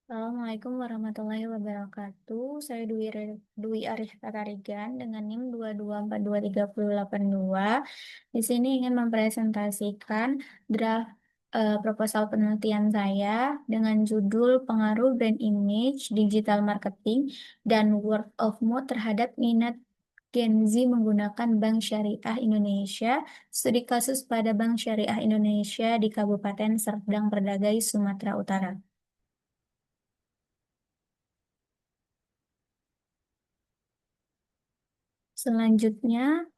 Assalamualaikum warahmatullahi wabarakatuh. Saya Dwi Arif Tatarigan dengan NIM 2242382. Di sini ingin mempresentasikan draft proposal penelitian saya dengan judul Pengaruh Brand Image, Digital Marketing, dan Word of Mouth terhadap minat Gen Z menggunakan Bank Syariah Indonesia, studi kasus pada Bank Syariah Indonesia di Kabupaten Serdang Berdagai, Sumatera Utara. Selanjutnya,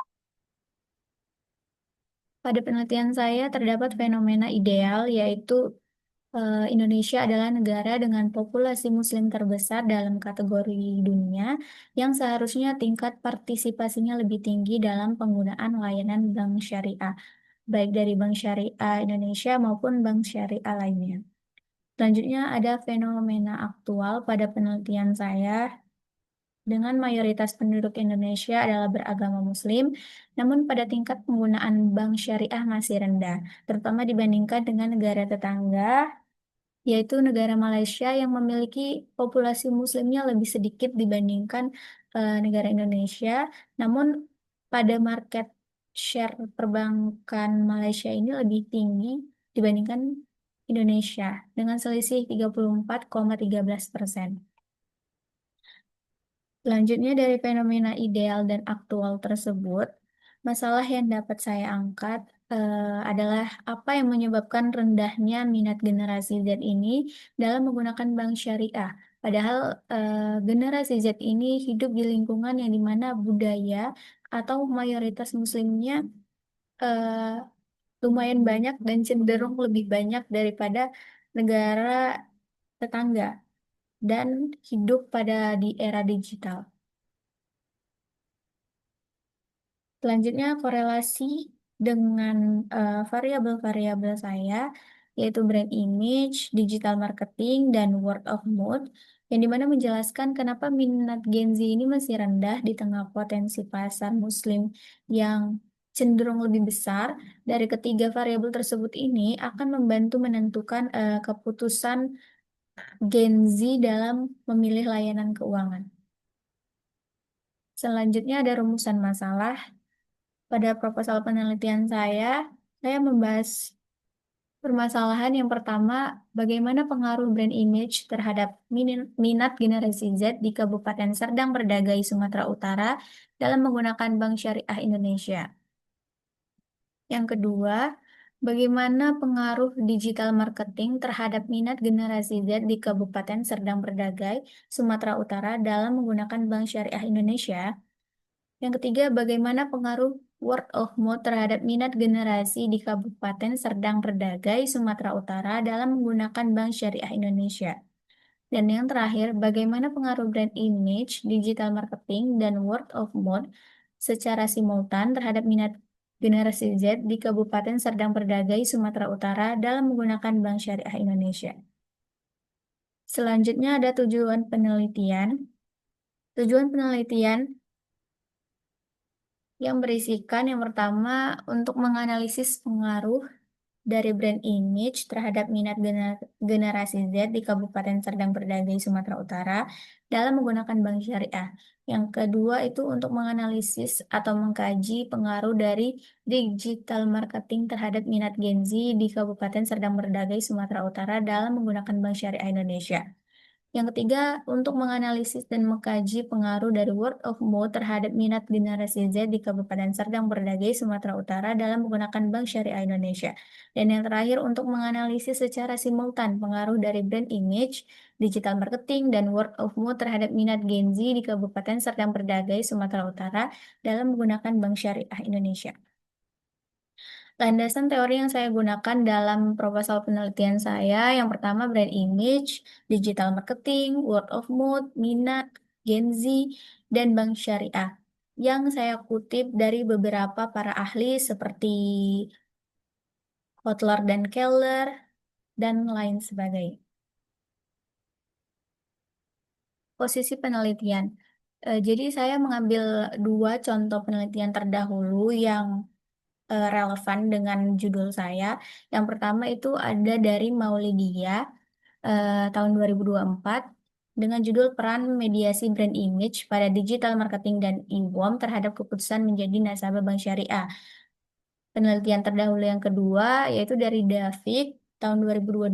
pada penelitian saya terdapat fenomena ideal, yaitu Indonesia adalah negara dengan populasi Muslim terbesar dalam kategori dunia, yang seharusnya tingkat partisipasinya lebih tinggi dalam penggunaan layanan bank syariah, baik dari Bank Syariah Indonesia maupun bank syariah lainnya. Selanjutnya, ada fenomena aktual pada penelitian saya dengan mayoritas penduduk Indonesia adalah beragama Muslim, namun pada tingkat penggunaan bank syariah masih rendah, terutama dibandingkan dengan negara tetangga, yaitu negara Malaysia yang memiliki populasi Muslimnya lebih sedikit dibandingkan negara Indonesia. Namun pada market share perbankan Malaysia ini lebih tinggi dibandingkan Indonesia dengan selisih 34,13%. Selanjutnya dari fenomena ideal dan aktual tersebut, masalah yang dapat saya angkat adalah apa yang menyebabkan rendahnya minat generasi Z ini dalam menggunakan bank syariah. Padahal generasi Z ini hidup di lingkungan yang dimana budaya atau mayoritas muslimnya eh, lumayan banyak dan cenderung lebih banyak daripada negara tetangga dan hidup pada di era digital. Selanjutnya korelasi dengan variabel-variabel saya, yaitu brand image, digital marketing, dan word of mouth, yang dimana menjelaskan kenapa minat Gen Z ini masih rendah di tengah potensi pasar Muslim yang cenderung lebih besar. Dari ketiga variabel tersebut ini akan membantu menentukan keputusan Gen Z dalam memilih layanan keuangan. Selanjutnya ada rumusan masalah. Pada proposal penelitian saya membahas permasalahan yang pertama, bagaimana pengaruh brand image terhadap minat generasi Z di Kabupaten Serdang Berdagai, Sumatera Utara dalam menggunakan Bank Syariah Indonesia. Yang kedua, bagaimana pengaruh digital marketing terhadap minat generasi Z di Kabupaten Serdang Berdagai, Sumatera Utara dalam menggunakan Bank Syariah Indonesia. Yang ketiga, bagaimana pengaruh word of mouth terhadap minat generasi di Kabupaten Serdang Berdagai, Sumatera Utara dalam menggunakan Bank Syariah Indonesia. Dan yang terakhir, bagaimana pengaruh brand image, digital marketing, dan word of mouth secara simultan terhadap minat generasi Z di Kabupaten Serdang Berdagai, Sumatera Utara dalam menggunakan Bank Syariah Indonesia. Selanjutnya ada tujuan penelitian. Tujuan penelitian yang berisikan yang pertama untuk menganalisis pengaruh dari brand image terhadap minat generasi Z di Kabupaten Serdang Berdagai, Sumatera Utara dalam menggunakan bank syariah. Yang kedua itu untuk menganalisis atau mengkaji pengaruh dari digital marketing terhadap minat Gen Z di Kabupaten Serdang Berdagai, Sumatera Utara dalam menggunakan bank syariah Indonesia. Yang ketiga, untuk menganalisis dan mengkaji pengaruh dari word of mouth terhadap minat generasi Z di Kabupaten Serdang Berdagai, Sumatera Utara dalam menggunakan Bank Syariah Indonesia. Dan yang terakhir, untuk menganalisis secara simultan pengaruh dari brand image, digital marketing, dan word of mouth terhadap minat Gen Z di Kabupaten Serdang Berdagai, Sumatera Utara dalam menggunakan Bank Syariah Indonesia. Landasan teori yang saya gunakan dalam proposal penelitian saya, yang pertama brand image, digital marketing, word of mouth, minat, Gen Z, dan bank syariah. Yang saya kutip dari beberapa para ahli seperti Kotler dan Keller, dan lain sebagainya. Posisi penelitian. Jadi saya mengambil dua contoh penelitian terdahulu yang relevan dengan judul saya. Yang pertama itu ada dari Maulidia. tahun 2024 dengan judul Peran Mediasi Brand Image pada Digital Marketing dan e-com terhadap keputusan menjadi nasabah bank syariah. Penelitian terdahulu yang kedua yaitu dari David tahun 2022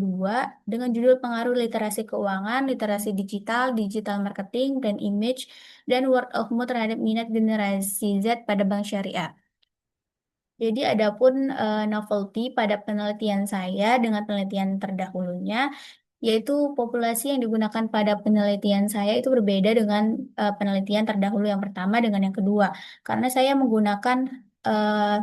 dengan judul Pengaruh Literasi Keuangan, Literasi Digital, Digital Marketing, dan Image, dan Word of Mouth terhadap minat generasi Z pada bank syariah. Jadi adapun novelty pada penelitian saya dengan penelitian terdahulunya, yaitu populasi yang digunakan pada penelitian saya itu berbeda dengan penelitian terdahulu yang pertama dengan yang kedua, karena saya menggunakan eh,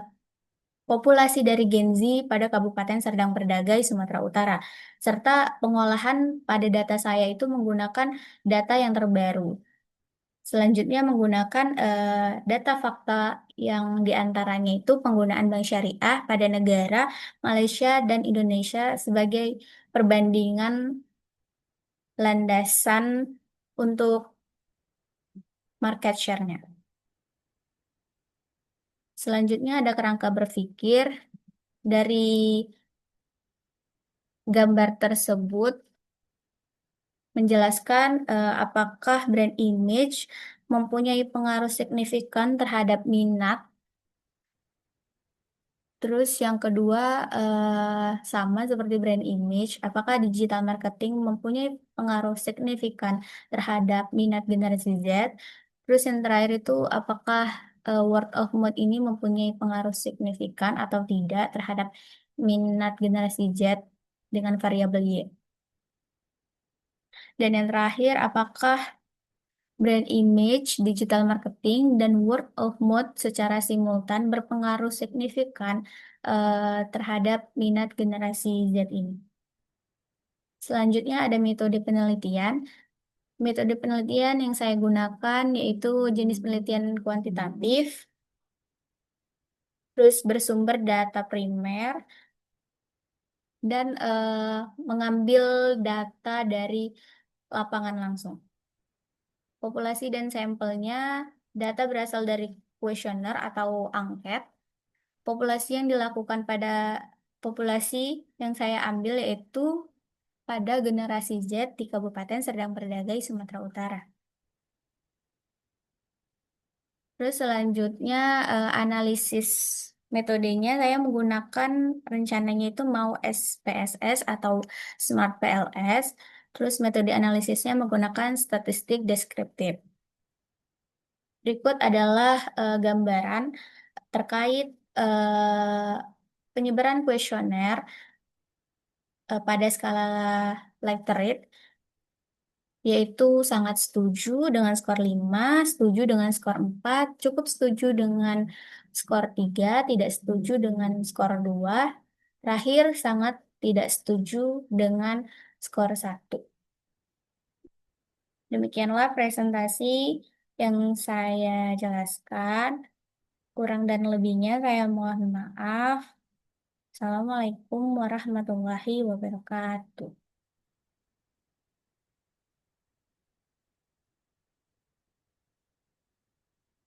populasi dari Gen Z pada Kabupaten Serdang Berdagai, Sumatera Utara, serta pengolahan pada data saya itu menggunakan data yang terbaru. Selanjutnya menggunakan data fakta yang diantaranya itu penggunaan bank syariah pada negara Malaysia dan Indonesia sebagai perbandingan landasan untuk market share-nya. Selanjutnya ada kerangka berpikir dari gambar tersebut menjelaskan apakah brand image mempunyai pengaruh signifikan terhadap minat. Terus yang kedua sama seperti brand image, apakah digital marketing mempunyai pengaruh signifikan terhadap minat generasi Z? Terus yang terakhir itu apakah word of mouth ini mempunyai pengaruh signifikan atau tidak terhadap minat generasi Z dengan variabel Y? Dan yang terakhir, apakah brand image, digital marketing, dan word of mouth secara simultan berpengaruh signifikan terhadap minat generasi Z ini. Selanjutnya ada metode penelitian. Metode penelitian yang saya gunakan yaitu jenis penelitian kuantitatif, terus bersumber data primer, dan mengambil data dari lapangan langsung. Populasi dan sampelnya, data berasal dari kuesioner atau angket. Populasi yang dilakukan pada populasi yang saya ambil yaitu pada generasi Z di Kabupaten Serdang Berdagai, Sumatera Utara. Terus selanjutnya analisis metodenya saya menggunakan rencananya itu mau SPSS atau Smart PLS. Terus metode analisisnya menggunakan statistik deskriptif. Berikut adalah gambaran terkait penyebaran kuesioner pada skala letter rate, yaitu sangat setuju dengan skor 5, setuju dengan skor 4, cukup setuju dengan skor 3, tidak setuju dengan skor 2, terakhir sangat tidak setuju dengan skor 1. Demikianlah presentasi yang saya jelaskan. Kurang dan lebihnya saya mohon maaf. Assalamualaikum warahmatullahi wabarakatuh.